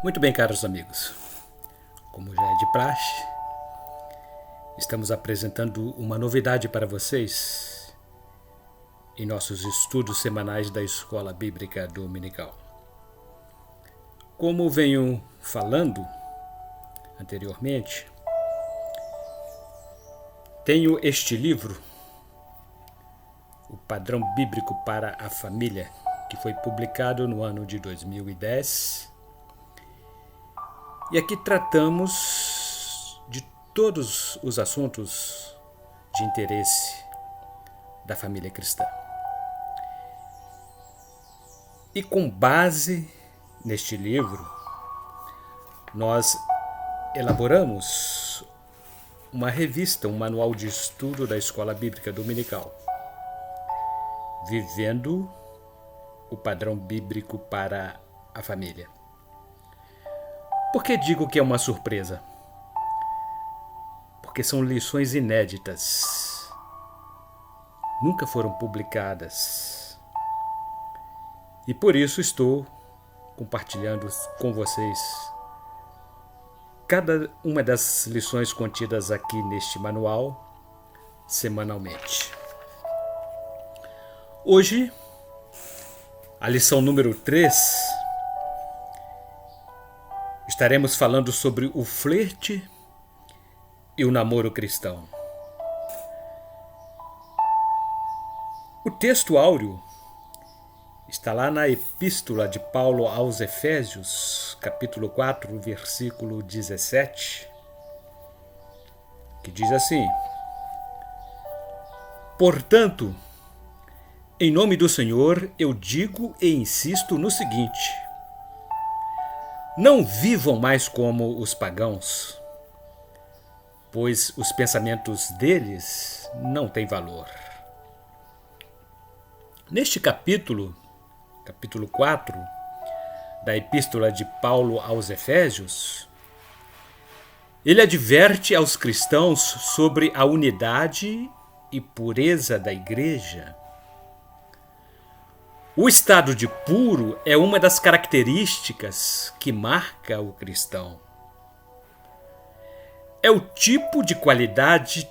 Muito bem, caros amigos. Como já é de praxe, estamos apresentando uma novidade para vocês em nossos estudos semanais da Escola Bíblica Dominical. Como venho falando anteriormente, tenho este livro, O Padrão Bíblico para a Família, que foi publicado no ano de 2010. E aqui tratamos de todos os assuntos de interesse da família cristã. E com base neste livro, nós elaboramos uma revista, um manual de estudo da Escola Bíblica Dominical, Vivendo o Padrão Bíblico para a Família. Por que digo que é uma surpresa? Porque são lições inéditas. Nunca foram publicadas. E por isso estou compartilhando com vocês cada uma das lições contidas aqui neste manual semanalmente. Hoje, a lição número 3, estaremos falando sobre o flerte e o namoro cristão. O texto áureo está lá na Epístola de Paulo aos Efésios, capítulo 4, versículo 17, que diz assim: Portanto, em nome do Senhor, eu digo e insisto no seguinte: não vivam mais como os pagãos, pois os pensamentos deles não têm valor. Neste capítulo 4 da Epístola de Paulo aos Efésios, ele adverte aos cristãos sobre a unidade e pureza da igreja. O estado de puro é uma das características que marca o cristão. É o tipo de qualidade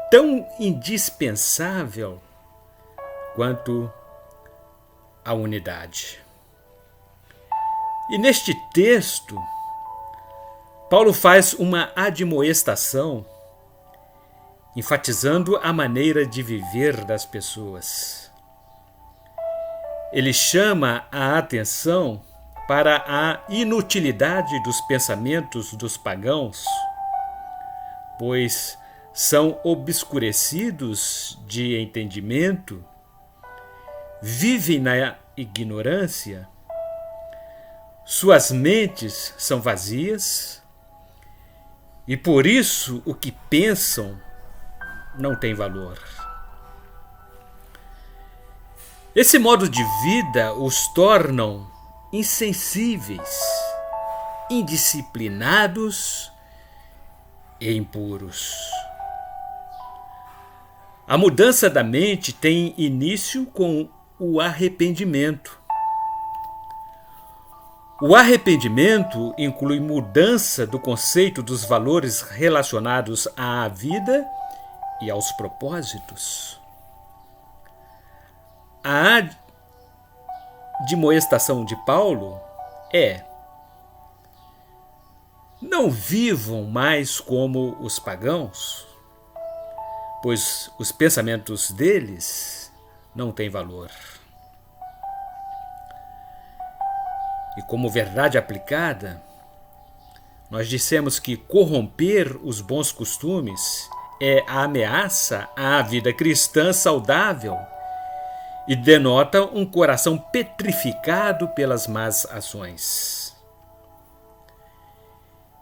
tão indispensável quanto a unidade. E neste texto, Paulo faz uma admoestação, enfatizando a maneira de viver das pessoas. Ele chama a atenção para a inutilidade dos pensamentos dos pagãos, pois são obscurecidos de entendimento, vivem na ignorância, suas mentes são vazias e por isso o que pensam não tem valor. Esse modo de vida os tornam insensíveis, indisciplinados e impuros. A mudança da mente tem início com o arrependimento. O arrependimento inclui mudança do conceito dos valores relacionados à vida e aos propósitos. A admoestação de Paulo é: não vivam mais como os pagãos, pois os pensamentos deles não têm valor. E como verdade aplicada, nós dissemos que corromper os bons costumes é a ameaça à vida cristã saudável e denota um coração petrificado pelas más ações.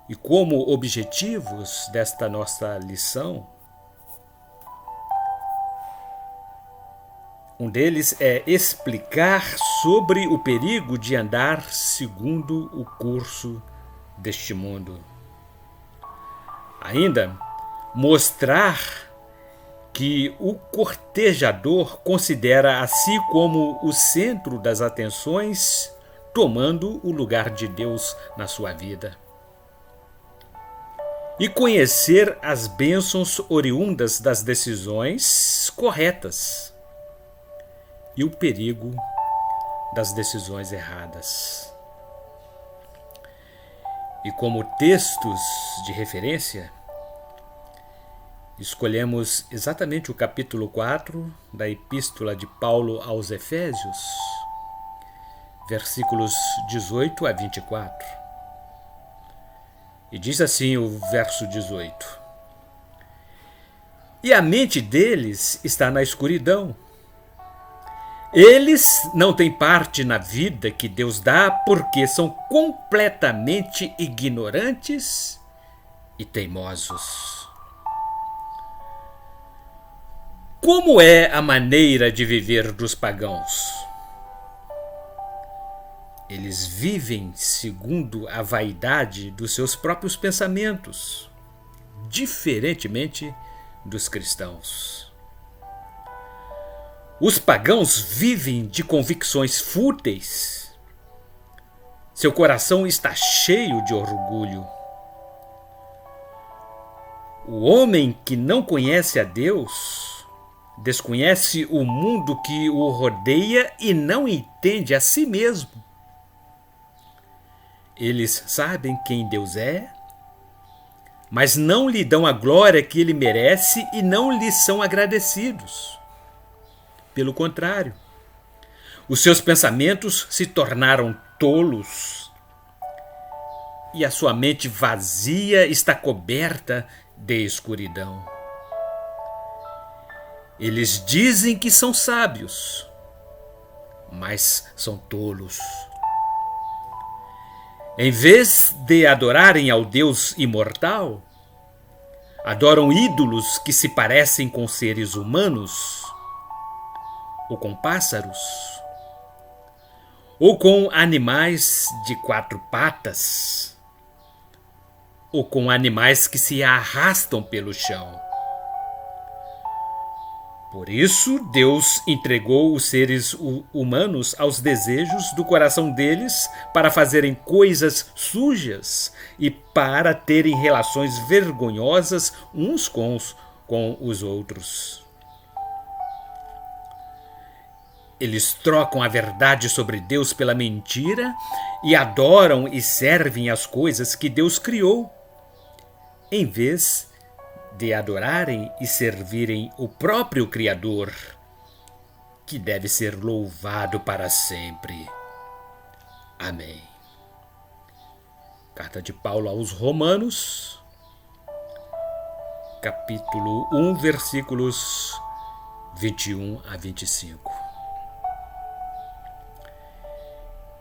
E como objetivos desta nossa lição, um deles é explicar sobre o perigo de andar segundo o curso deste mundo. Ainda, mostrar que o cortejador considera a si como o centro das atenções tomando o lugar de Deus na sua vida. E conhecer as bênçãos oriundas das decisões corretas e o perigo das decisões erradas. E como textos de referência, escolhemos exatamente o capítulo 4 da Epístola de Paulo aos Efésios, versículos 18 a 24. E diz assim o verso 18: E a mente deles está na escuridão. Eles não têm parte na vida que Deus dá porque são completamente ignorantes e teimosos. Como é a maneira de viver dos pagãos? Eles vivem segundo a vaidade dos seus próprios pensamentos, diferentemente dos cristãos. Os pagãos vivem de convicções fúteis. Seu coração está cheio de orgulho. O homem que não conhece a Deus desconhece o mundo que o rodeia e não entende a si mesmo. Eles sabem quem Deus é, mas não lhe dão a glória que ele merece e não lhe são agradecidos. Pelo contrário, os seus pensamentos se tornaram tolos e a sua mente vazia está coberta de escuridão. Eles dizem que são sábios, mas são tolos. Em vez de adorarem ao Deus imortal, adoram ídolos que se parecem com seres humanos, ou com pássaros, ou com animais de 4 patas, ou com animais que se arrastam pelo chão. Por isso, Deus entregou os seres humanos aos desejos do coração deles para fazerem coisas sujas e para terem relações vergonhosas uns com os outros. Eles trocam a verdade sobre Deus pela mentira e adoram e servem as coisas que Deus criou, em vez de adorarem e servirem o próprio Criador, que deve ser louvado para sempre. Amém. Carta de Paulo aos Romanos, capítulo 1, versículos 21 a 25.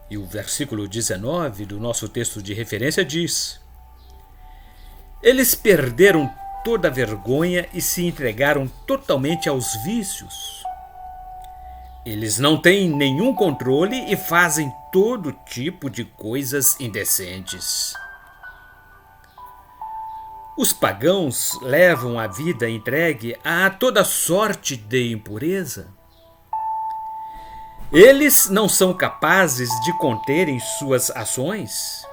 E o versículo 19 do nosso texto de referência diz: Eles perderam toda a vergonha e se entregaram totalmente aos vícios. Eles não têm nenhum controle e fazem todo tipo de coisas indecentes. Os pagãos levam a vida entregue a toda sorte de impureza. Eles não são capazes de conterem suas ações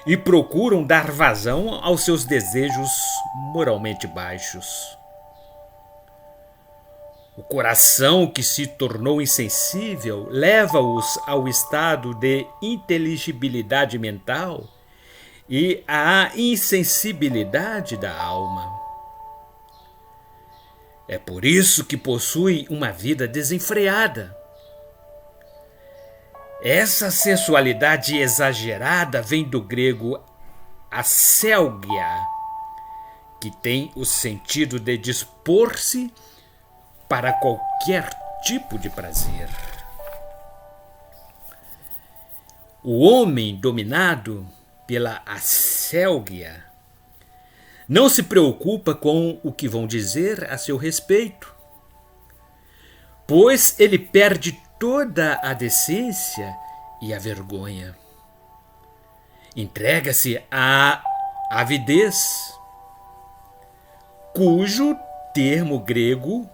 e procuram dar vazão aos seus desejos moralmente baixos. O coração que se tornou insensível leva-os ao estado de inteligibilidade mental e à insensibilidade da alma. É por isso que possuem uma vida desenfreada. Essa sensualidade exagerada vem do grego aselgia, que tem o sentido de dispor-se para qualquer tipo de prazer. O homem dominado pela aselgia não se preocupa com o que vão dizer a seu respeito, pois ele perde toda a decência e a vergonha. Entrega-se à avidez, cujo termo grego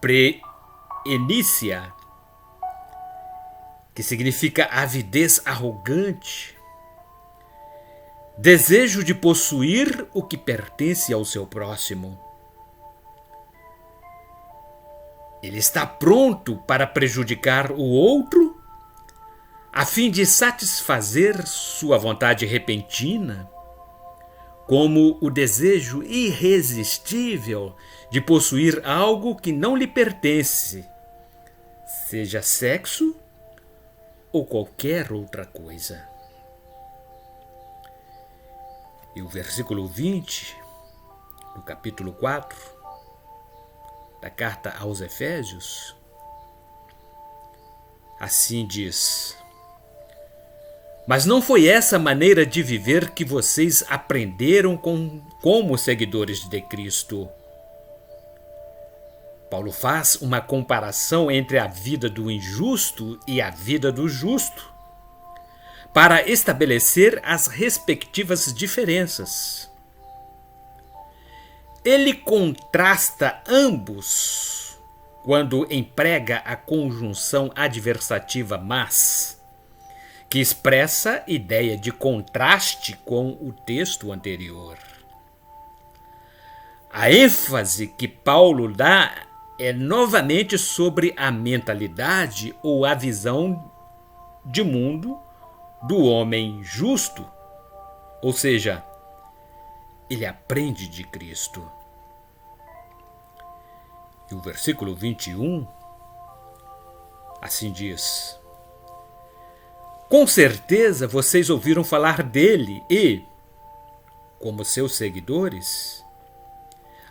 prenícia que significa avidez arrogante, desejo de possuir o que pertence ao seu próximo. Ele está pronto para prejudicar o outro a fim de satisfazer sua vontade repentina, como o desejo irresistível de possuir algo que não lhe pertence, seja sexo ou qualquer outra coisa. E o versículo 20, do capítulo 4, da carta aos Efésios, assim diz: mas não foi essa maneira de viver que vocês aprenderam como seguidores de Cristo. Paulo faz uma comparação entre a vida do injusto e a vida do justo, para estabelecer as respectivas diferenças. Ele contrasta ambos quando emprega a conjunção adversativa mas, que expressa ideia de contraste com o texto anterior. A ênfase que Paulo dá é novamente sobre a mentalidade ou a visão de mundo do homem justo, ou seja, ele aprende de Cristo. E o versículo 21, assim diz: com certeza vocês ouviram falar dele e, como seus seguidores,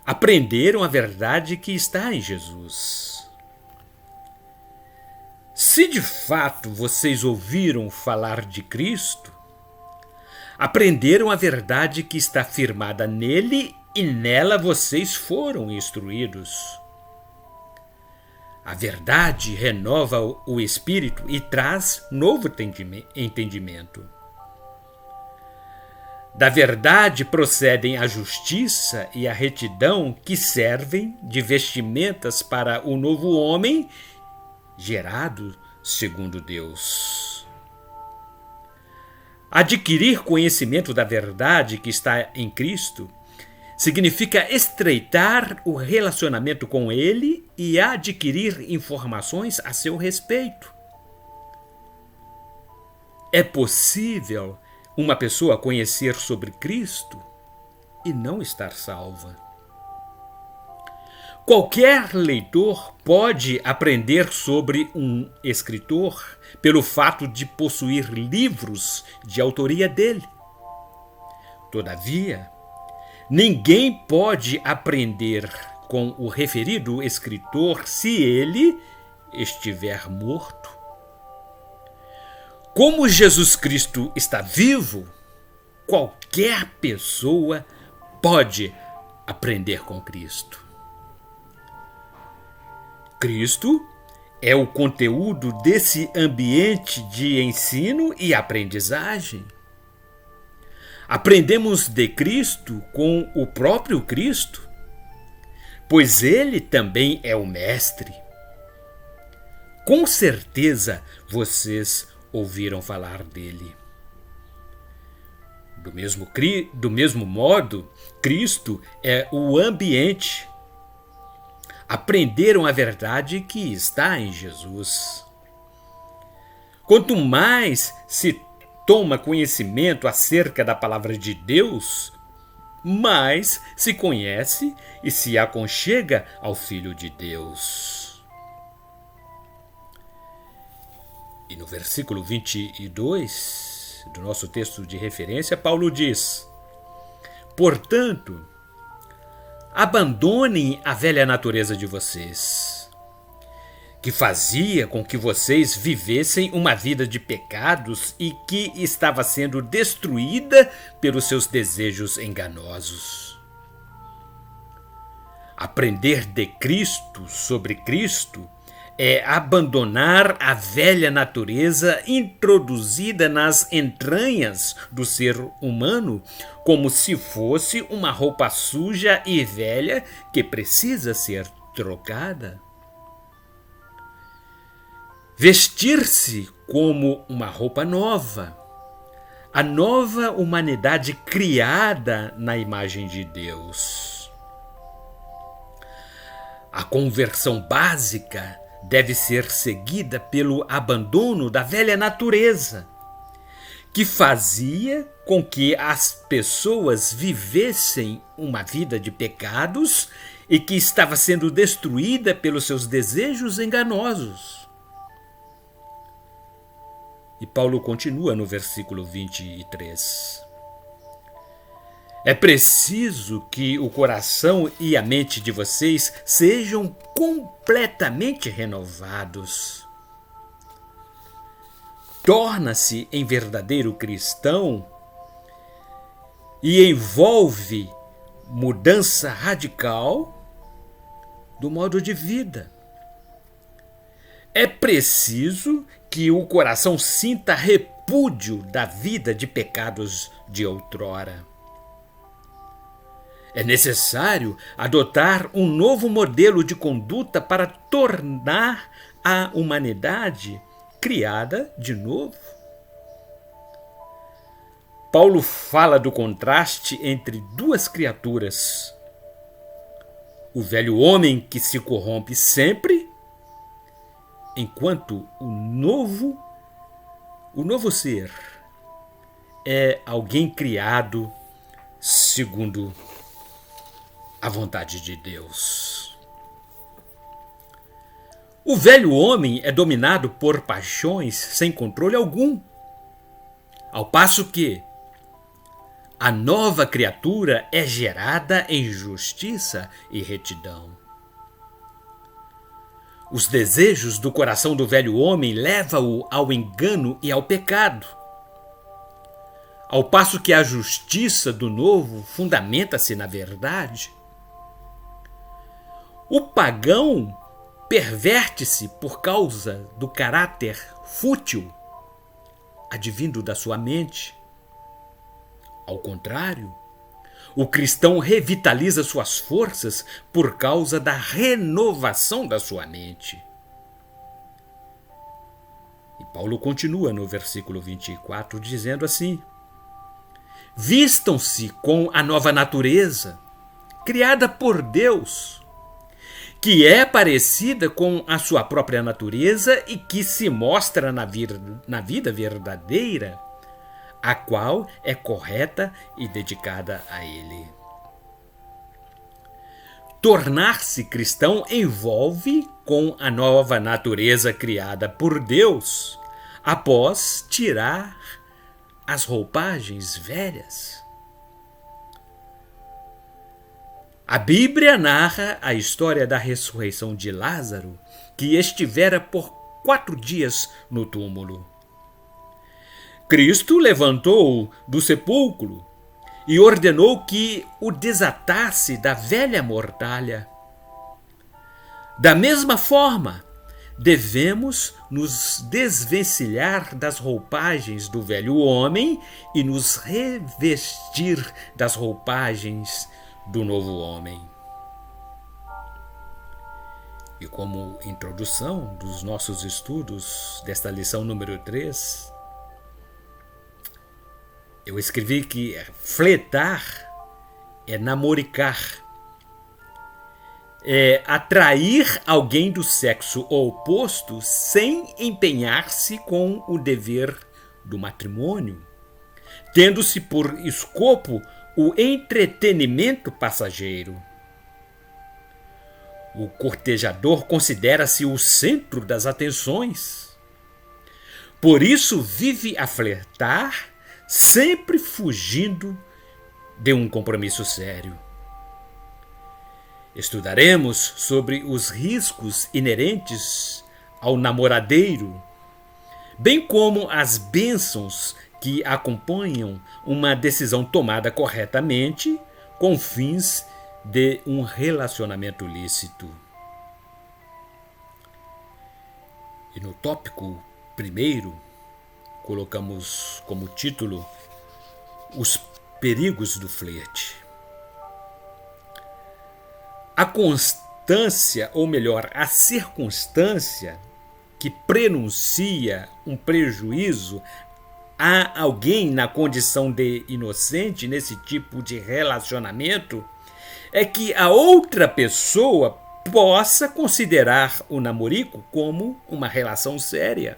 aprenderam a verdade que está em Jesus. Se de fato vocês ouviram falar de Cristo, aprenderam a verdade que está firmada nele e nela vocês foram instruídos. A verdade renova o espírito e traz novo entendimento. Da verdade procedem a justiça e a retidão que servem de vestimentas para o novo homem gerado segundo Deus. Adquirir conhecimento da verdade que está em Cristo significa estreitar o relacionamento com Ele e adquirir informações a seu respeito. É possível uma pessoa conhecer sobre Cristo e não estar salva. Qualquer leitor pode aprender sobre um escritor pelo fato de possuir livros de autoria dele. Todavia, ninguém pode aprender com o referido escritor se ele estiver morto. Como Jesus Cristo está vivo, qualquer pessoa pode aprender com Cristo. Cristo é o conteúdo desse ambiente de ensino e aprendizagem. Aprendemos de Cristo com o próprio Cristo, pois Ele também é o Mestre. Com certeza vocês ouviram falar dele. Do mesmo modo, Cristo é o ambiente. Aprenderam a verdade que está em Jesus. Quanto mais se toma conhecimento acerca da palavra de Deus, mais se conhece e se aconchega ao Filho de Deus. E no versículo 22 do nosso texto de referência, Paulo diz: portanto, abandonem a velha natureza de vocês, que fazia com que vocês vivessem uma vida de pecados e que estava sendo destruída pelos seus desejos enganosos. Aprender de Cristo sobre Cristo é abandonar a velha natureza introduzida nas entranhas do ser humano como se fosse uma roupa suja e velha que precisa ser trocada. Vestir-se como uma roupa nova, a nova humanidade criada na imagem de Deus. A conversão básica deve ser seguida pelo abandono da velha natureza, que fazia com que as pessoas vivessem uma vida de pecados e que estava sendo destruída pelos seus desejos enganosos. E Paulo continua no versículo 23. É preciso que o coração e a mente de vocês sejam completamente renovados. Torna-se em verdadeiro cristão e envolve mudança radical do modo de vida. É preciso que o coração sinta repúdio da vida de pecados de outrora. É necessário adotar um novo modelo de conduta para tornar a humanidade criada de novo. Paulo fala do contraste entre duas criaturas: o velho homem que se corrompe sempre, enquanto o novo ser é alguém criado segundo a vontade de Deus. O velho homem é dominado por paixões sem controle algum, ao passo que a nova criatura é gerada em justiça e retidão. Os desejos do coração do velho homem levam-o ao engano e ao pecado, ao passo que a justiça do novo fundamenta-se na verdade. O pagão perverte-se por causa do caráter fútil advindo da sua mente. Ao contrário, o cristão revitaliza suas forças por causa da renovação da sua mente. E Paulo continua no versículo 24 dizendo assim: vistam-se com a nova natureza, criada por Deus, que é parecida com a sua própria natureza e que se mostra na vida verdadeira, a qual é correta e dedicada a Ele. Tornar-se cristão envolve com a nova natureza criada por Deus, após tirar as roupagens velhas. A Bíblia narra a história da ressurreição de Lázaro, que estivera por 4 dias no túmulo. Cristo levantou-o do sepulcro e ordenou que o desatasse da velha mortalha. Da mesma forma, devemos nos desvencilhar das roupagens do velho homem e nos revestir das roupagens do novo homem. E como introdução dos nossos estudos desta lição número 3, eu escrevi que flertar é namoricar, é atrair alguém do sexo oposto sem empenhar-se com o dever do matrimônio, tendo-se por escopo o entretenimento passageiro. O cortejador considera-se o centro das atenções. Por isso vive a flertar, sempre fugindo de um compromisso sério. Estudaremos sobre os riscos inerentes ao namoradeiro, bem como as bênçãos que acompanham uma decisão tomada corretamente com fins de um relacionamento lícito. E no tópico primeiro, colocamos como título os perigos do flerte. A constância, ou melhor, a circunstância que prenuncia um prejuízo a alguém na condição de inocente nesse tipo de relacionamento é que a outra pessoa possa considerar o namorico como uma relação séria.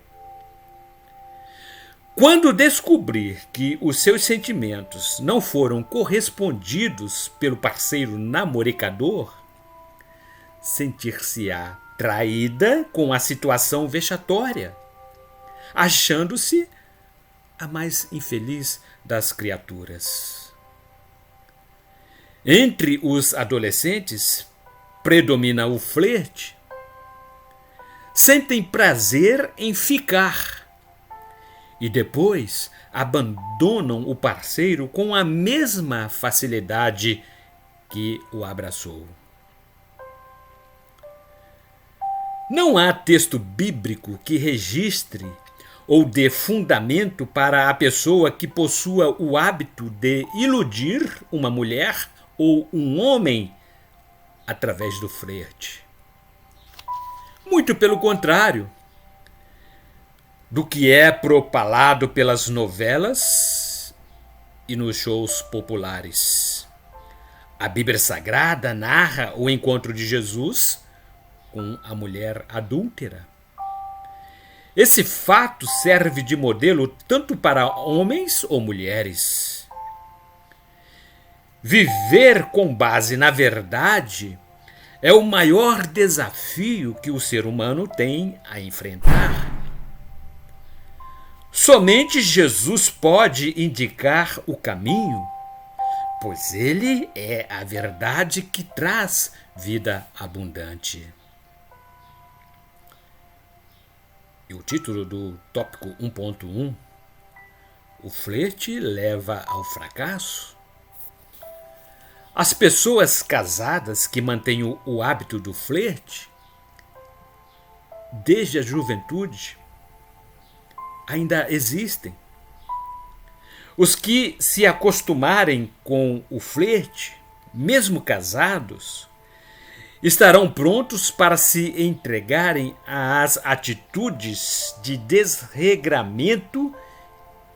Quando descobrir que os seus sentimentos não foram correspondidos pelo parceiro namoricador, sentir-se-á traída com a situação vexatória, achando-se a mais infeliz das criaturas. Entre os adolescentes predomina o flerte. Sentem prazer em ficar e depois abandonam o parceiro com a mesma facilidade que o abraçou. Não há texto bíblico que registre ou dê fundamento para a pessoa que possua o hábito de iludir uma mulher ou um homem através do flerte. Muito pelo contrário do que é propalado pelas novelas e nos shows populares. A Bíblia Sagrada narra o encontro de Jesus com a mulher adúltera. Esse fato serve de modelo tanto para homens ou mulheres. Viver com base na verdade é o maior desafio que o ser humano tem a enfrentar. Somente Jesus pode indicar o caminho, pois ele é a verdade que traz vida abundante. E o título do tópico 1.1, o flerte leva ao fracasso? As pessoas casadas que mantêm o hábito do flerte desde a juventude ainda existem. Os que se acostumarem com o flerte, mesmo casados, estarão prontos para se entregarem às atitudes de desregramento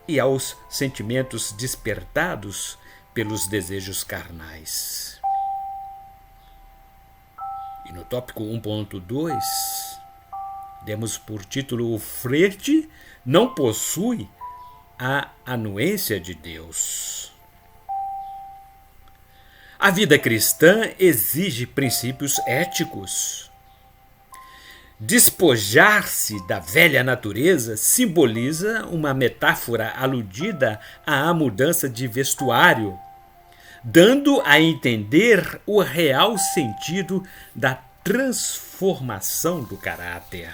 e aos sentimentos despertados pelos desejos carnais. E no tópico 1.2, demos por título: o flerte não possui a anuência de Deus. A vida cristã exige princípios éticos. Despojar-se da velha natureza simboliza uma metáfora aludida à mudança de vestuário, dando a entender o real sentido da transformação do caráter.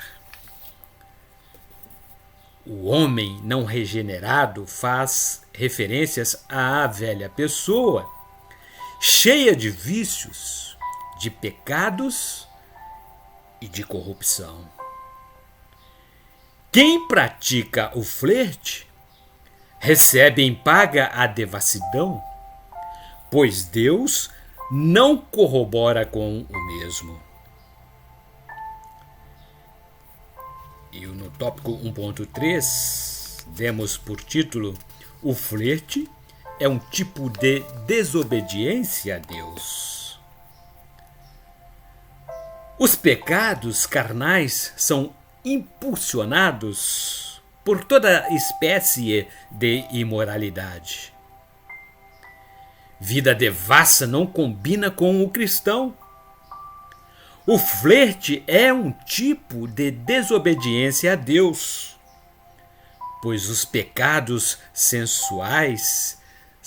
O homem não regenerado faz referências à velha pessoa, cheia de vícios, de pecados e de corrupção. Quem pratica o flerte recebe em paga a devassidão, pois Deus não corrobora com o mesmo. E no tópico 1.3, demos por título: o flerte é um tipo de desobediência a Deus. Os pecados carnais são impulsionados por toda espécie de imoralidade. Vida devassa não combina com o cristão. O flerte é um tipo de desobediência a Deus, pois os pecados sensuais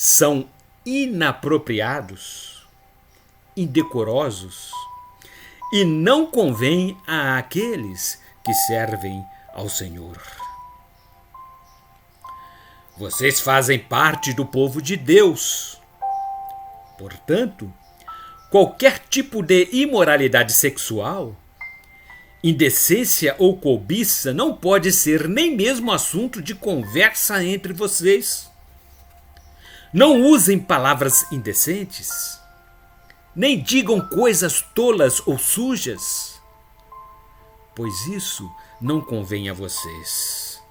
são inapropriados, indecorosos e não convêm àqueles que servem ao Senhor. Vocês fazem parte do povo de Deus. Portanto, qualquer tipo de imoralidade sexual, indecência ou cobiça não pode ser nem mesmo assunto de conversa entre vocês. Não usem palavras indecentes, nem digam coisas tolas ou sujas, pois isso não convém a vocês.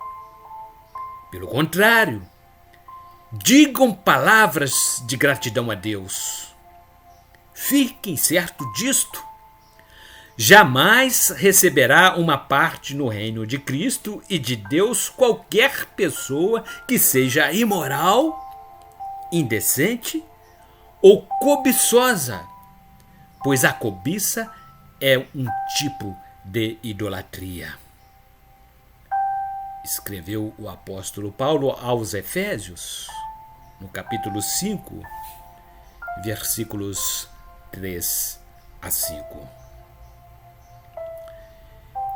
Pelo contrário, digam palavras de gratidão a Deus. Fiquem certos disto. Jamais receberá uma parte no reino de Cristo e de Deus qualquer pessoa que seja imoral, indecente ou cobiçosa, pois a cobiça é um tipo de idolatria. Escreveu o apóstolo Paulo aos Efésios, no capítulo 5, versículos 3 a 5.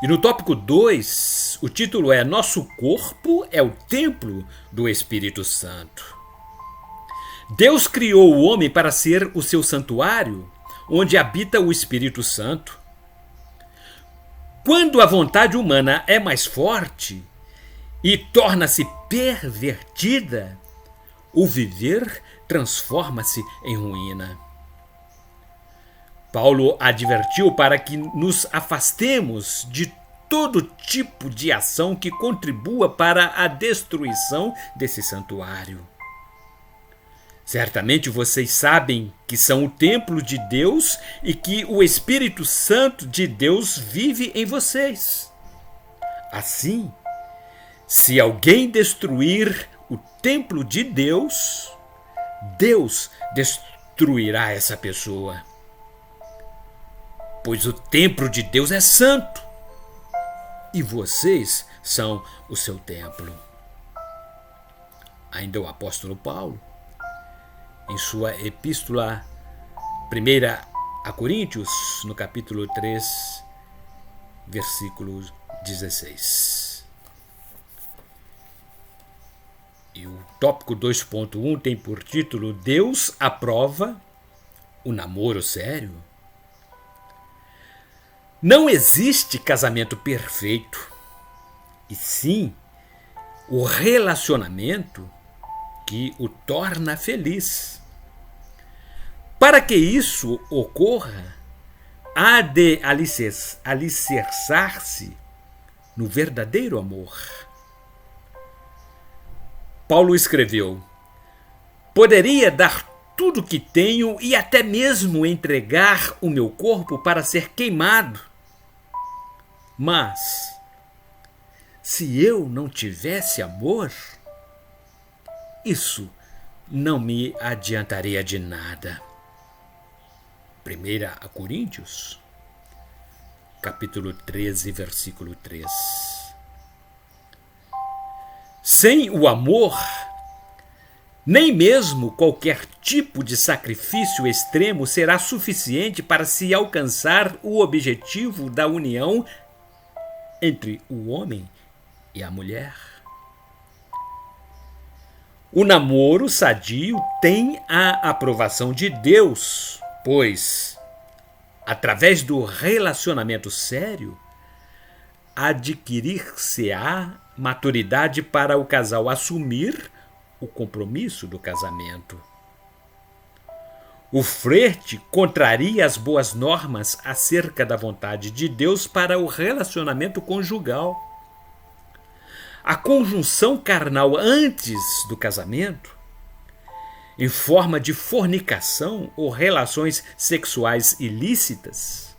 E no tópico 2, o título é Nosso corpo é o templo do Espírito Santo. Deus criou o homem para ser o seu santuário, onde habita o Espírito Santo. Quando a vontade humana é mais forte e torna-se pervertida, o viver transforma-se em ruína. Paulo advertiu para que nos afastemos de todo tipo de ação que contribua para a destruição desse santuário. Certamente vocês sabem que são o templo de Deus e que o Espírito Santo de Deus vive em vocês. Assim, se alguém destruir o templo de Deus, Deus destruirá essa pessoa. Pois o templo de Deus é santo e vocês são o seu templo. Ainda o apóstolo Paulo, em sua epístola 1 a Coríntios, no capítulo 3, versículo 16. E o tópico 2.1 tem por título Deus aprova o namoro sério. Não existe casamento perfeito, e sim o relacionamento que o torna feliz. Para que isso ocorra, há de alicerçar-se no verdadeiro amor. Paulo escreveu: poderia dar tudo o que tenho e até mesmo entregar o meu corpo para ser queimado. Mas, se eu não tivesse amor, isso não me adiantaria de nada. 1 Coríntios, capítulo 13, versículo 3. Sem o amor, nem mesmo qualquer tipo de sacrifício extremo será suficiente para se alcançar o objetivo da união entre o homem e a mulher. O namoro sadio tem a aprovação de Deus, pois, através do relacionamento sério, adquirir-se-á maturidade para o casal assumir o compromisso do casamento. O flerte contraria as boas normas acerca da vontade de Deus para o relacionamento conjugal. A conjunção carnal antes do casamento, em forma de fornicação ou relações sexuais ilícitas,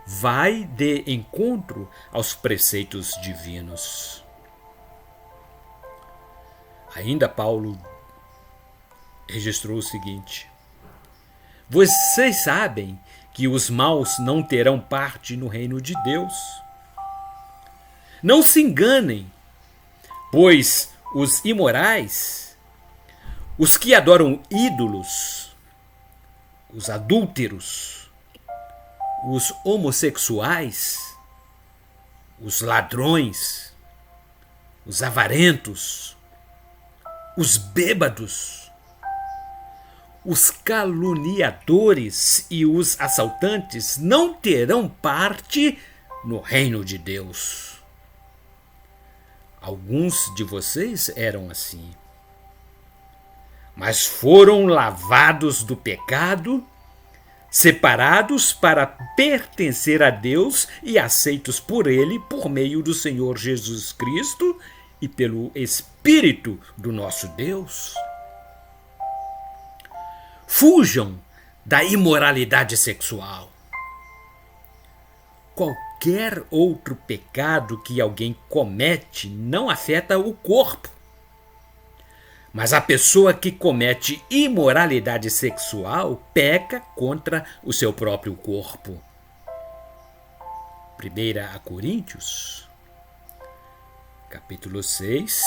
vai de encontro aos preceitos divinos. Ainda Paulo registrou o seguinte: vocês sabem que os maus não terão parte no reino de Deus. Não se enganem, pois os imorais, os que adoram ídolos, os adúlteros, os homossexuais, os ladrões, os avarentos, os bêbados, os caluniadores e os assaltantes não terão parte no reino de Deus. Alguns de vocês eram assim, mas foram lavados do pecado, separados para pertencer a Deus e aceitos por Ele por meio do Senhor Jesus Cristo e pelo Espírito do nosso Deus. Fujam da imoralidade sexual. Qualquer outro pecado que alguém comete não afeta o corpo. Mas a pessoa que comete imoralidade sexual peca contra o seu próprio corpo. 1 Coríntios, capítulo 6,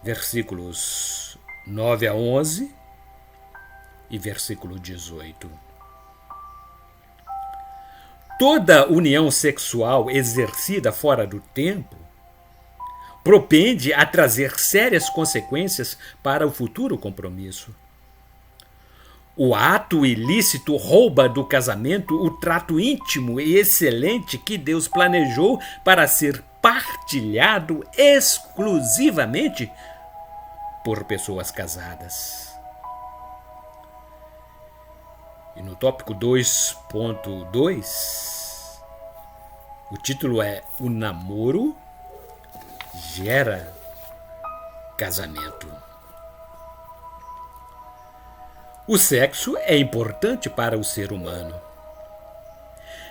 versículos 9 a 11 e versículo 18. Toda união sexual exercida fora do tempo propende a trazer sérias consequências para o futuro compromisso. O ato ilícito rouba do casamento o trato íntimo e excelente que Deus planejou para ser partilhado exclusivamente por pessoas casadas. E no tópico 2.2, o título é O Namoro Gera Casamento. O sexo é importante para o ser humano.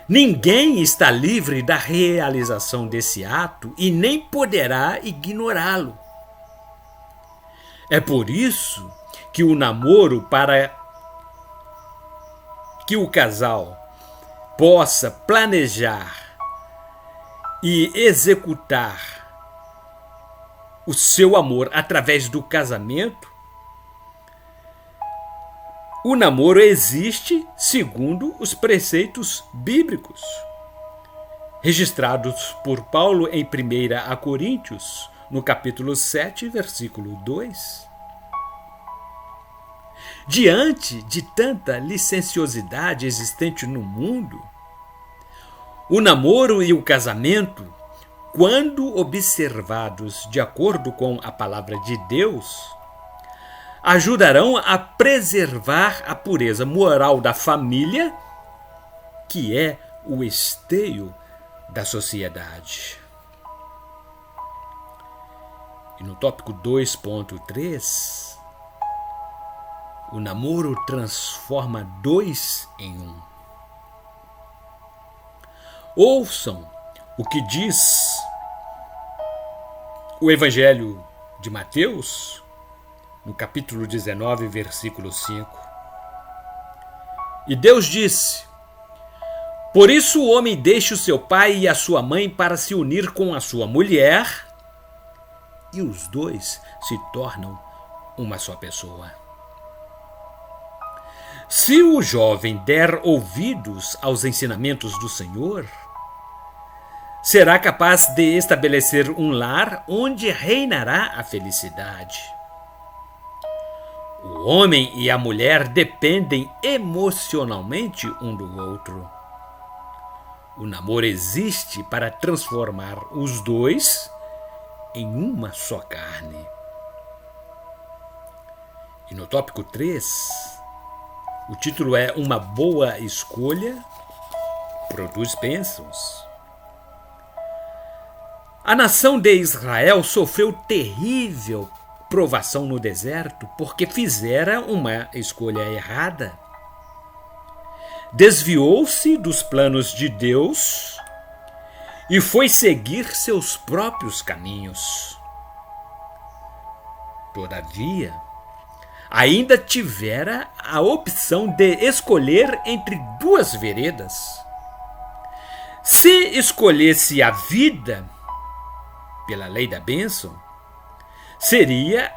Ninguém está livre da realização desse ato e nem poderá ignorá-lo. É por isso que o namoro, para que o casal possa planejar e executar o seu amor através do casamento, o namoro existe segundo os preceitos bíblicos, registrados por Paulo em 1 Coríntios, no capítulo 7, versículo 2. Diante de tanta licenciosidade existente no mundo, o namoro e o casamento, quando observados de acordo com a palavra de Deus, ajudarão a preservar a pureza moral da família, que é o esteio da sociedade. E no tópico 2.3, o namoro transforma dois em um. Ouçam o que diz o Evangelho de Mateus, no capítulo 19, versículo 5. E Deus disse: por isso o homem deixa o seu pai e a sua mãe para se unir com a sua mulher, e os dois se tornam uma só pessoa. Se o jovem der ouvidos aos ensinamentos do Senhor, será capaz de estabelecer um lar onde reinará a felicidade. O homem e a mulher dependem emocionalmente um do outro. O namoro existe para transformar os dois em uma só carne. E no tópico 3, o título é Uma boa escolha produz bênçãos. A nação de Israel sofreu terrível provação no deserto porque fizera uma escolha errada. Desviou-se dos planos de Deus e foi seguir seus próprios caminhos. Todavia, ainda tivera a opção de escolher entre duas veredas. Se escolhesse a vida pela lei da bênção, seria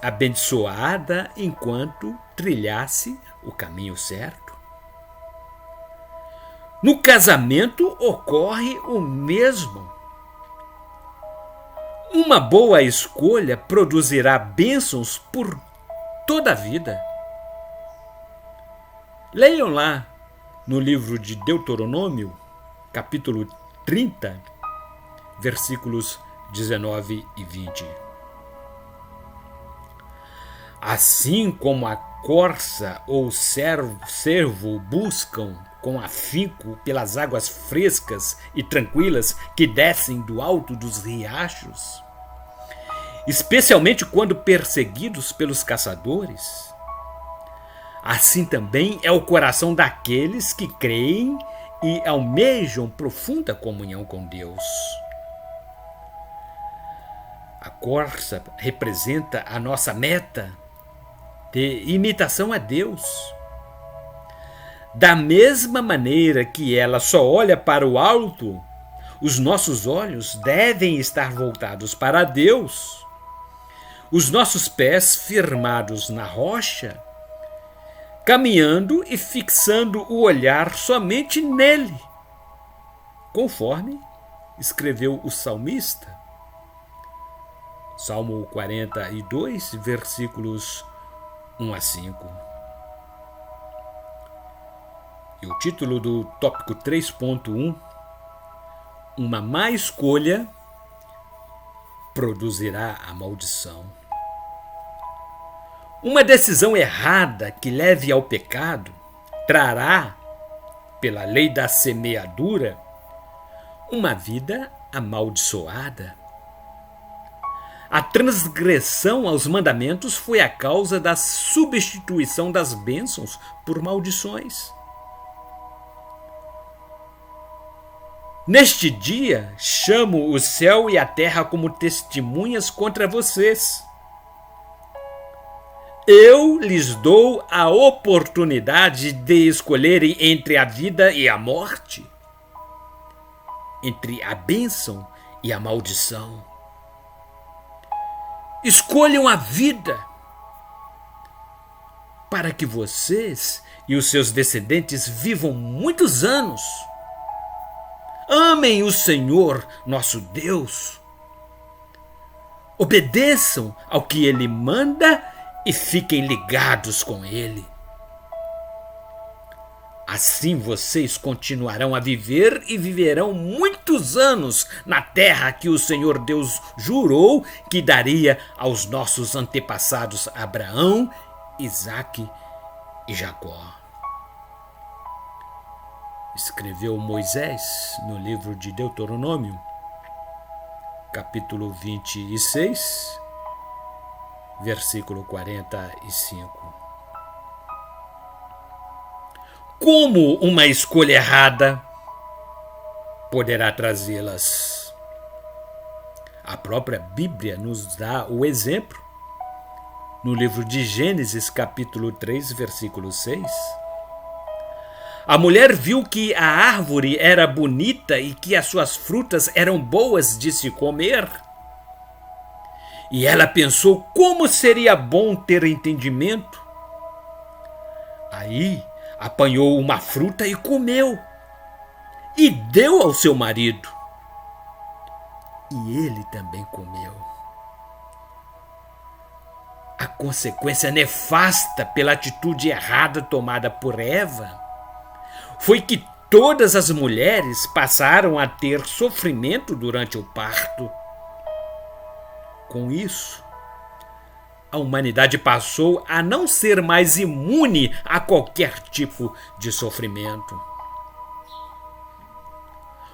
abençoada enquanto trilhasse o caminho certo. No casamento ocorre o mesmo. Uma boa escolha produzirá bênçãos por toda a vida. Leiam lá no livro de Deuteronômio, capítulo 30, versículos 19 e 20. Assim como a corça ou cervo buscam com afinco pelas águas frescas e tranquilas que descem do alto dos riachos, especialmente quando perseguidos pelos caçadores, assim também é o coração daqueles que creem e almejam profunda comunhão com Deus. A corça representa a nossa meta de imitação a Deus. Da mesma maneira que ela só olha para o alto, os nossos olhos devem estar voltados para Deus, os nossos pés firmados na rocha, caminhando e fixando o olhar somente nele, conforme escreveu o salmista. Salmo 42, versículos 1 a 5. E o título do tópico 3.1: uma má escolha produzirá a maldição. Uma decisão errada que leve ao pecado trará, pela lei da semeadura, uma vida amaldiçoada. A transgressão aos mandamentos foi a causa da substituição das bênçãos por maldições. Neste dia, chamo o céu e a terra como testemunhas contra vocês. Eu lhes dou a oportunidade de escolherem entre a vida e a morte, entre a bênção e a maldição. Escolham a vida, para que vocês e os seus descendentes vivam muitos anos. Amem o Senhor, nosso Deus. Obedeçam ao que Ele manda e fiquem ligados com Ele. Assim vocês continuarão a viver e viverão muitos anos na terra que o Senhor Deus jurou que daria aos nossos antepassados Abraão, Isaque e Jacó. Escreveu Moisés no livro de Deuteronômio, capítulo 26, versículo 45. Como uma escolha errada poderá trazê-las? A própria Bíblia nos dá o exemplo. No livro de Gênesis, capítulo 3, versículo 6. A mulher viu que a árvore era bonita e que as suas frutas eram boas de se comer. E ela pensou como seria bom ter entendimento. Aí apanhou uma fruta e comeu, e deu ao seu marido. E ele também comeu. A consequência nefasta pela atitude errada tomada por Eva foi que todas as mulheres passaram a ter sofrimento durante o parto. Com isso, a humanidade passou a não ser mais imune a qualquer tipo de sofrimento.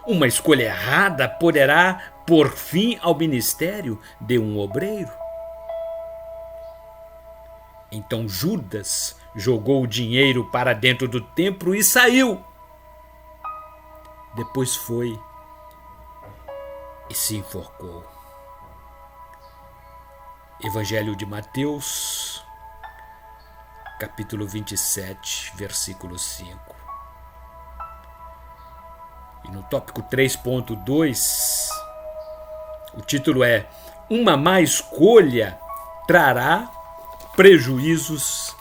Uma escolha errada poderá pôr fim ao ministério de um obreiro. Então Judas jogou o dinheiro para dentro do templo e saiu. Depois foi e se enforcou. Evangelho de Mateus, capítulo 27, versículo 5. E no tópico 3.2, o título é: uma má escolha trará prejuízos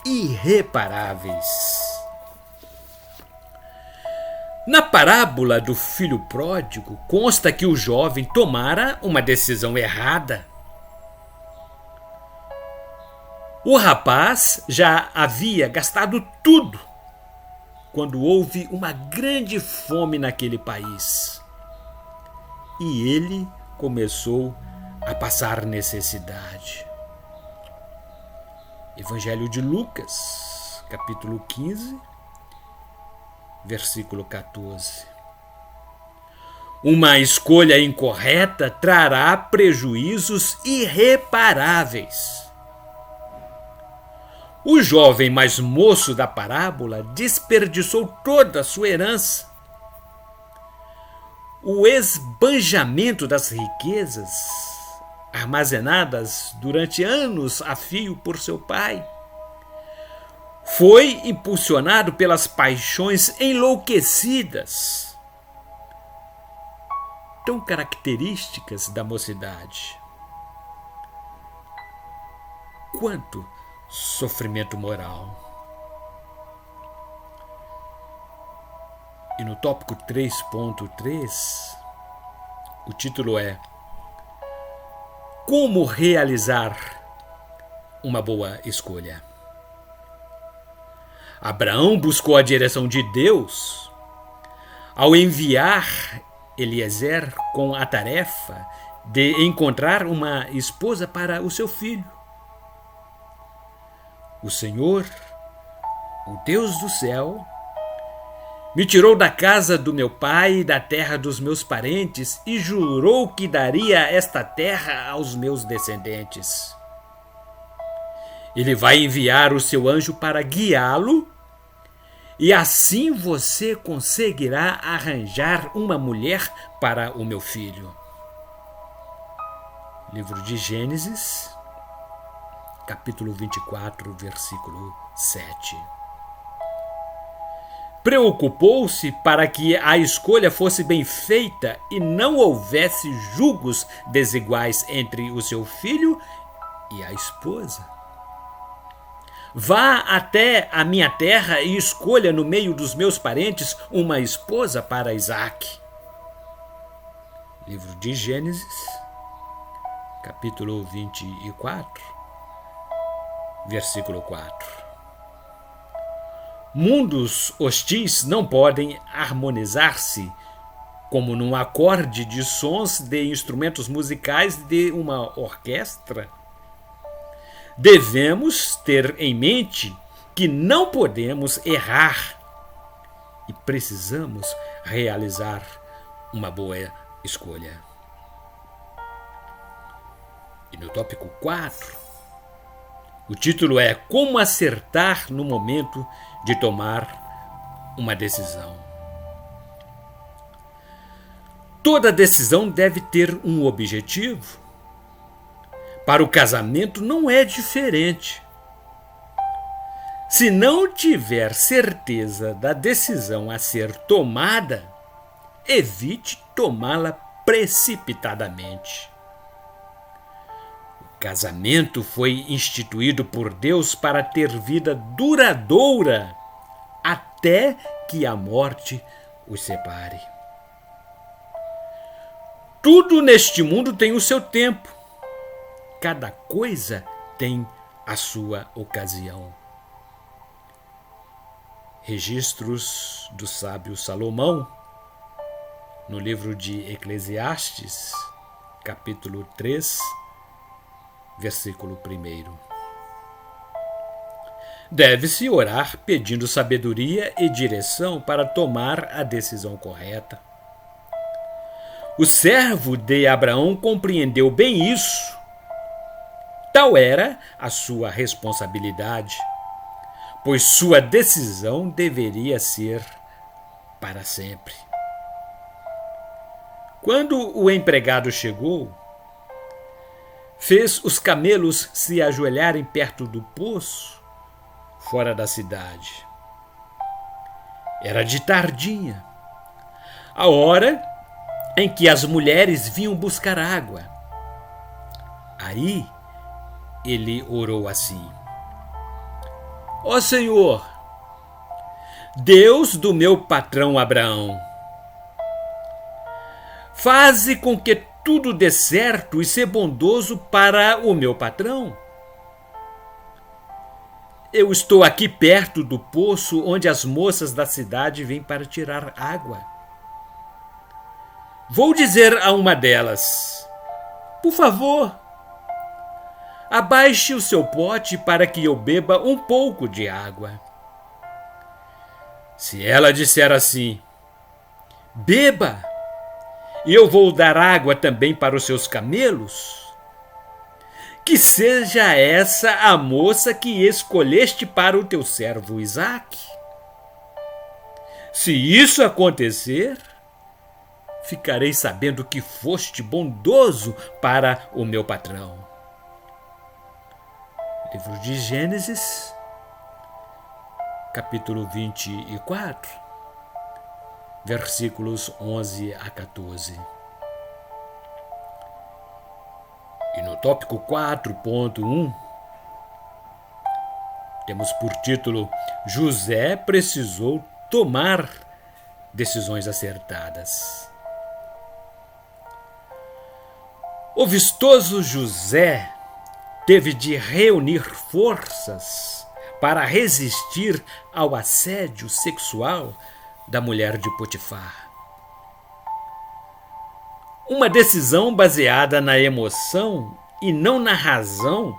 irreparáveis. Na parábola do filho pródigo, consta que o jovem tomara uma decisão errada. O rapaz já havia gastado tudo quando houve uma grande fome naquele país. E ele começou a passar necessidade. Evangelho de Lucas, capítulo 15, versículo 14. Uma escolha incorreta trará prejuízos irreparáveis. O jovem mais moço da parábola desperdiçou toda a sua herança. O esbanjamento das riquezas, armazenadas durante anos a fio por seu pai, foi impulsionado pelas paixões enlouquecidas, tão características da mocidade. Quanto sofrimento moral! E no tópico 3.3, o título é Como realizar uma boa escolha. Abraão buscou a direção de Deus ao enviar Eliezer com a tarefa de encontrar uma esposa para o seu filho. O Senhor, o Deus do céu, me tirou da casa do meu pai e da terra dos meus parentes e jurou que daria esta terra aos meus descendentes. Ele vai enviar o seu anjo para guiá-lo e assim você conseguirá arranjar uma mulher para o meu filho. Livro de Gênesis, capítulo 24, versículo 7. Preocupou-se para que a escolha fosse bem feita e não houvesse julgos desiguais entre o seu filho e a esposa. Vá até a minha terra e escolha no meio dos meus parentes uma esposa para Isaque. Livro de Gênesis, capítulo 24, versículo 4. Mundos hostis não podem harmonizar-se como num acorde de sons de instrumentos musicais de uma orquestra. Devemos ter em mente que não podemos errar e precisamos realizar uma boa escolha. E no tópico 4, o título é Como acertar no momento de tomar uma decisão. Toda decisão deve ter um objetivo. Para o casamento não é diferente. Se não tiver certeza da decisão a ser tomada, evite tomá-la precipitadamente. O casamento foi instituído por Deus para ter vida duradoura até que a morte os separe. Tudo neste mundo tem o seu tempo. Cada coisa tem a sua ocasião. Registros do sábio Salomão, no livro de Eclesiastes, capítulo 3, versículo 1. Deve-se orar pedindo sabedoria e direção para tomar a decisão correta. O servo de Abraão compreendeu bem isso. Tal era a sua responsabilidade, pois sua decisão deveria ser para sempre. Quando o empregado chegou, fez os camelos se ajoelharem perto do poço, fora da cidade. Era de tardinha, a hora em que as mulheres vinham buscar água. Aí ele orou assim: Ó Senhor, Deus do meu patrão Abraão, faze com que tudo dê certo e ser bondoso para o meu patrão. Eu estou aqui perto do poço onde as moças da cidade vêm para tirar água. Vou dizer a uma delas: por favor, abaixe o seu pote para que eu beba um pouco de água. Se ela disser assim: beba, e eu vou dar água também para os seus camelos, que seja essa a moça que escolheste para o teu servo Isaque. Se isso acontecer, ficarei sabendo que foste bondoso para o meu patrão. Livro de Gênesis, capítulo 24, versículos 11 a 14. E no tópico 4.1, temos por título: José precisou tomar decisões acertadas. O vistoso José teve de reunir forças para resistir ao assédio sexual da mulher de Potifar. Uma decisão baseada na emoção e não na razão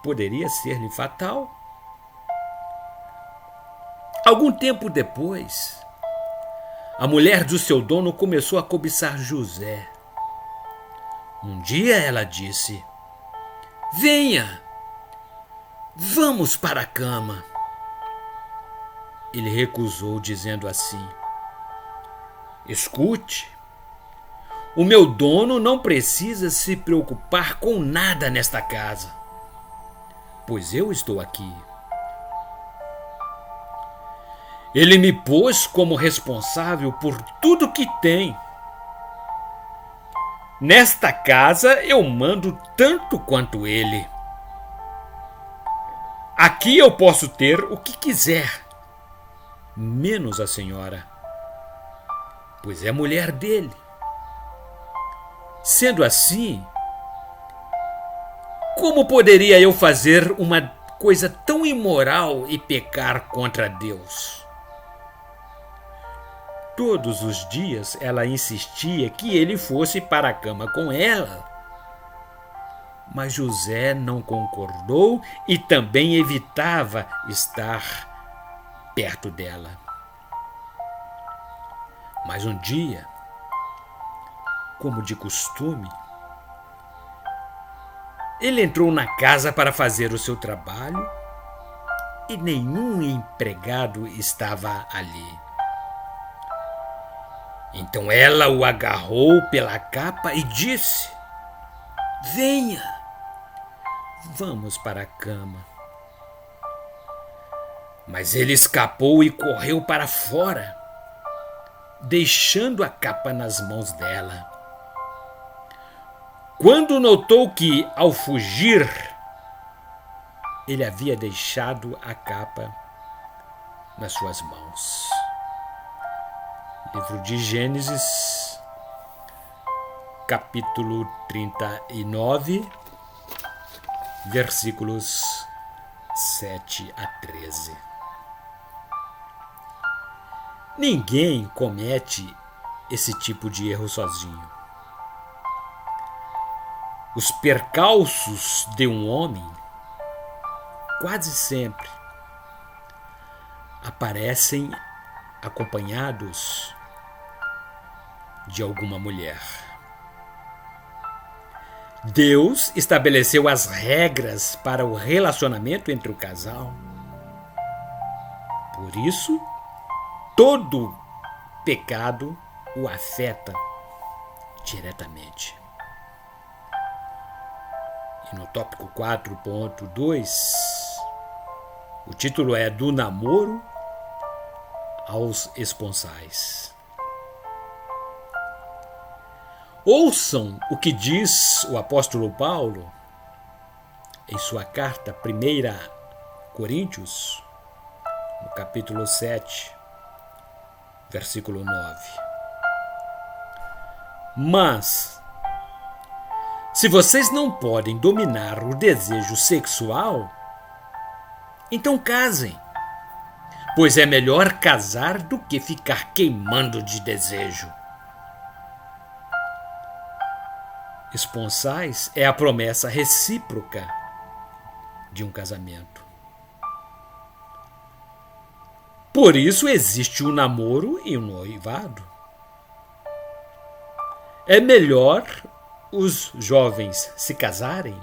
poderia ser-lhe fatal. Algum tempo depois, a mulher do seu dono começou a cobiçar José. Um dia ela disse: venha, vamos para a cama. Ele recusou, dizendo assim: escute, o meu dono não precisa se preocupar com nada nesta casa, pois eu estou aqui. Ele me pôs como responsável por tudo que tem. Nesta casa eu mando tanto quanto ele. Aqui eu posso ter o que quiser, menos a senhora, pois é mulher dele. Sendo assim, como poderia eu fazer uma coisa tão imoral e pecar contra Deus? Todos os dias ela insistia que ele fosse para a cama com ela. Mas José não concordou e também evitava estar perto dela. Mas um dia, como de costume, ele entrou na casa para fazer o seu trabalho e nenhum empregado estava ali. Então ela o agarrou pela capa e disse: venha, vamos para a cama. Mas ele escapou e correu para fora, deixando a capa nas mãos dela. Quando notou que, ao fugir, ele havia deixado a capa nas suas mãos. Livro de Gênesis, capítulo 39, versículos 7 a 13. Ninguém comete esse tipo de erro sozinho. Os percalços de um homem, quase sempre, aparecem acompanhados de alguma mulher. Deus estabeleceu as regras para o relacionamento entre o casal. Por isso, todo pecado o afeta diretamente. E no tópico 4.2, o título é Do Namoro aos Esponsais. Ouçam o que diz o apóstolo Paulo em sua carta 1 Coríntios, no capítulo 7, versículo 9. Mas, se vocês não podem dominar o desejo sexual, então casem, pois é melhor casar do que ficar queimando de desejo. esponsais é a promessa recíproca de um casamento. Por isso existe o namoro e o noivado. É melhor os jovens se casarem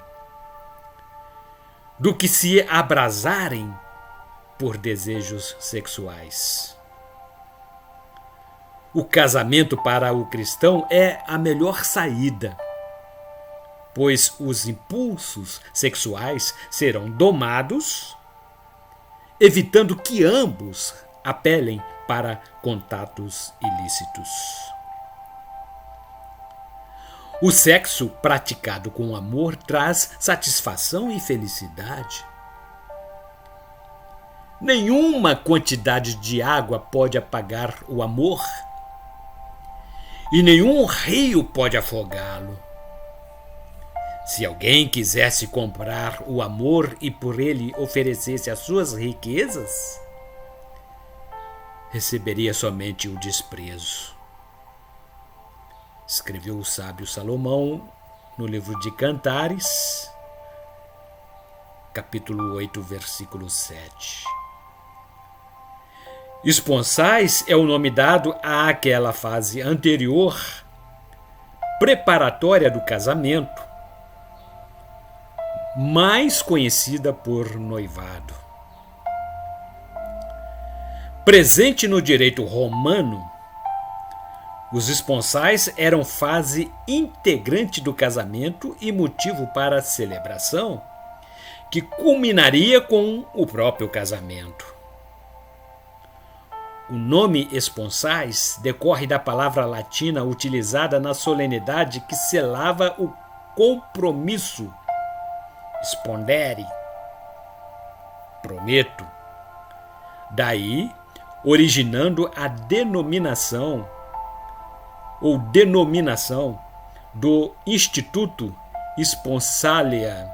do que se abrasarem por desejos sexuais. O casamento para o cristão é a melhor saída, pois os impulsos sexuais serão domados, evitando que ambos apelem para contatos ilícitos. O sexo praticado com amor traz satisfação e felicidade. Nenhuma quantidade de água pode apagar o amor, e nenhum rio pode afogá-lo. Se alguém quisesse comprar o amor e por ele oferecesse as suas riquezas, receberia somente o desprezo. Escreveu o sábio Salomão no livro de Cantares, capítulo 8, versículo 7. Esponsais é o nome dado àquela fase anterior, preparatória do casamento, mais conhecida por noivado. Presente no direito romano, os esponsais eram fase integrante do casamento e motivo para a celebração, que culminaria com o próprio casamento. O nome esponsais decorre da palavra latina utilizada na solenidade que selava o compromisso. Spondere, prometo. Daí, originando a denominação do Instituto Sponsalia.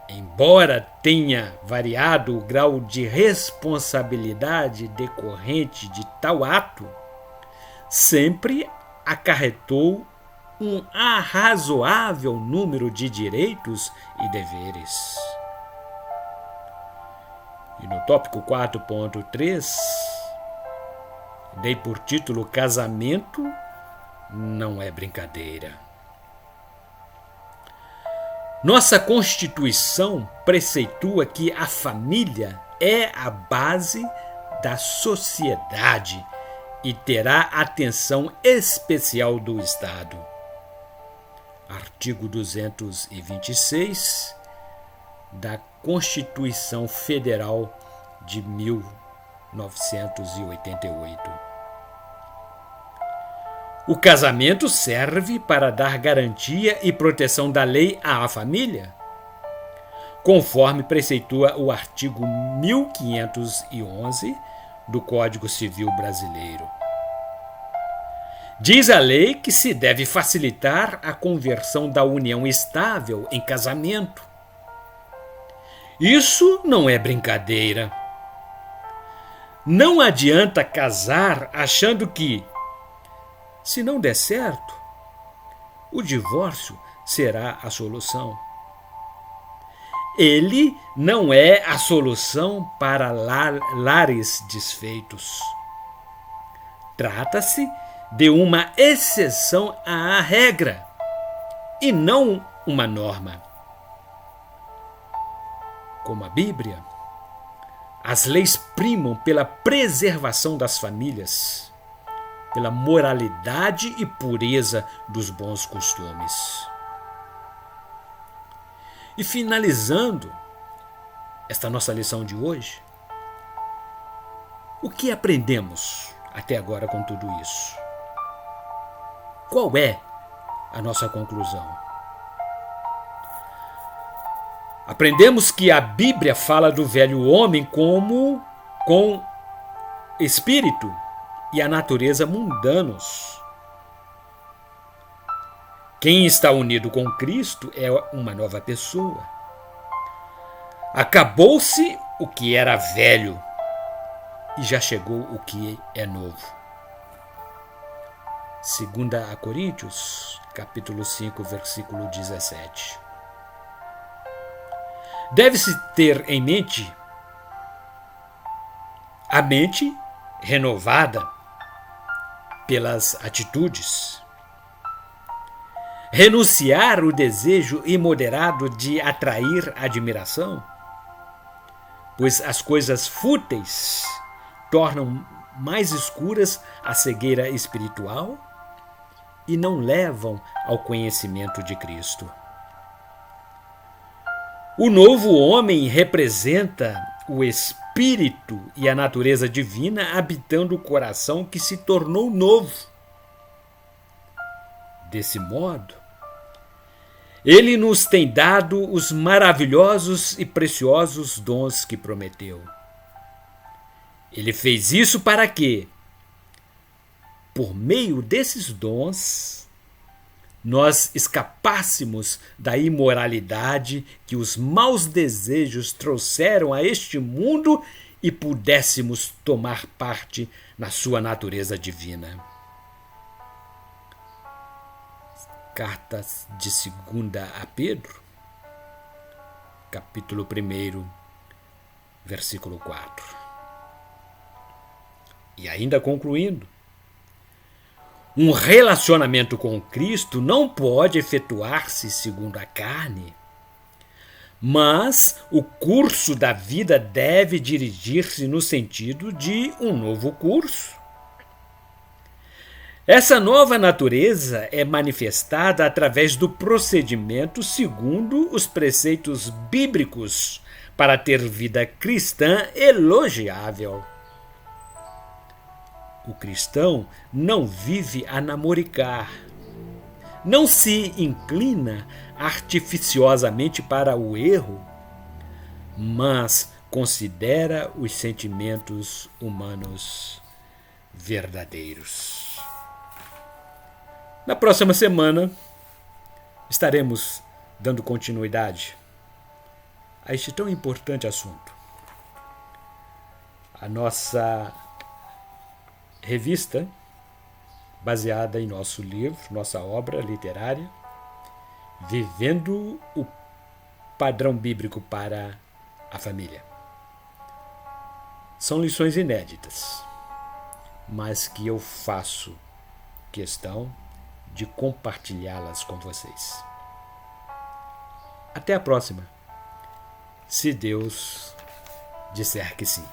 Embora tenha variado o grau de responsabilidade decorrente de tal ato, sempre acarretou um arrazoável número de direitos e deveres. E no tópico 4.3, dei por título Casamento não é brincadeira. Nossa Constituição preceitua que a família é a base da sociedade e terá atenção especial do Estado. Artigo 226 da Constituição Federal de 1988. O casamento serve para dar garantia e proteção da lei à família, conforme preceitua o artigo 1511 do Código Civil Brasileiro. Diz a lei que se deve facilitar a conversão da união estável em casamento. Isso não é brincadeira. Não adianta casar achando que, se não der certo, o divórcio será a solução. Ele não é a solução para lares desfeitos. Trata-se de uma exceção à regra e não uma norma. Como a Bíblia, as leis primam pela preservação das famílias, pela moralidade e pureza dos bons costumes. E finalizando esta nossa lição de hoje, o que aprendemos até agora com tudo isso? Qual é a nossa conclusão? Aprendemos que a Bíblia fala do velho homem como com espírito e a natureza mundanos. Quem está unido com Cristo é uma nova pessoa. Acabou-se o que era velho e já chegou o que é novo. 2 Coríntios, capítulo 5, versículo 17. Deve-se ter em mente a mente renovada pelas atitudes. Renunciar o desejo imoderado de atrair admiração, pois as coisas fúteis tornam mais escuras a cegueira espiritual e não levam ao conhecimento de Cristo. O novo homem representa o Espírito e a natureza divina habitando o coração que se tornou novo. Desse modo, Ele nos tem dado os maravilhosos e preciosos dons que prometeu. Ele fez isso para que, por meio desses dons, nós escapássemos da imoralidade que os maus desejos trouxeram a este mundo e pudéssemos tomar parte na sua natureza divina. Carta de 2 a Pedro, capítulo 1, versículo 4. E ainda concluindo, um relacionamento com Cristo não pode efetuar-se segundo a carne, mas o curso da vida deve dirigir-se no sentido de um novo curso. Essa nova natureza é manifestada através do procedimento segundo os preceitos bíblicos para ter vida cristã elogiável. O cristão não vive a namoricar, não se inclina artificiosamente para o erro, mas considera os sentimentos humanos verdadeiros. Na próxima semana, estaremos dando continuidade a este tão importante assunto. A nossa revista, baseada em nosso livro, nossa obra literária, Vivendo o Padrão Bíblico para a Família. São lições inéditas, mas que eu faço questão de compartilhá-las com vocês. Até a próxima, se Deus disser que sim.